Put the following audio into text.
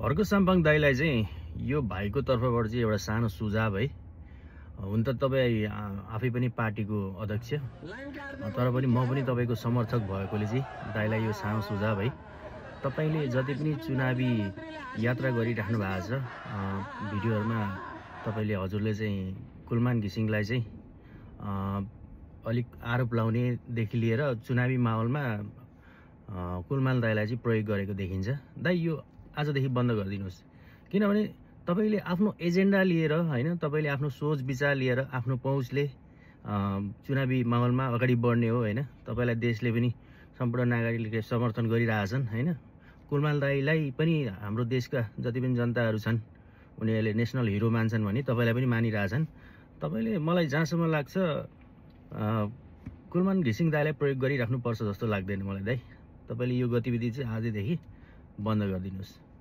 हर्क साम्पाङ दाइलाई चाहिँ यो भाइको तर्फबाट चाहिँ एउटा सानो सुझाव है। हुन त तपाईँ आफै पनि पार्टीको अध्यक्ष, तर पनि म पनि तपाईँको समर्थक भएकोले चाहिँ दाइलाई यो सानो सुझाव है। तपाईँले जति पनि चुनावी यात्रा गरिराख्नु भएको छ, भिडियोहरूमा तपाईँले हजुरले चाहिँ कुलमान घिसिङलाई चाहिँ अलिक आरोप लाउनेदेखि लिएर चुनावी माहौलमा कुलमान दाइलाई चाहिँ प्रयोग गरेको देखिन्छ। दाइ यो आजदेखि बन्द गरिदिनुहोस्, किनभने तपाईँले आफ्नो एजेन्डा लिएर हैन, तपाईँले आफ्नो सोच विचार लिएर आफ्नो पहुँचले चुनावी माहौलमा अगाडि बढ्ने हो हैन। तपाईँलाई देशले पनि सम्पूर्ण नागरिकले समर्थन गरिरहेछन् हैन। कुलमान दाइलाई पनि हाम्रो देशका जति पनि जनताहरू छन् उनीहरूले नेसनल हिरो मान्छन् भने तपाईँलाई पनि मानिरहेछन्। तपाईँले मलाई जहाँसम्म लाग्छ कुलमान घिसिङ दाइलाई प्रयोग गरिराख्नुपर्छ जस्तो लाग्दैन मलाई दाइ। तपाईँले यो गतिविधि चाहिँ आजदेखि बन्द गरिदिनुहोस्।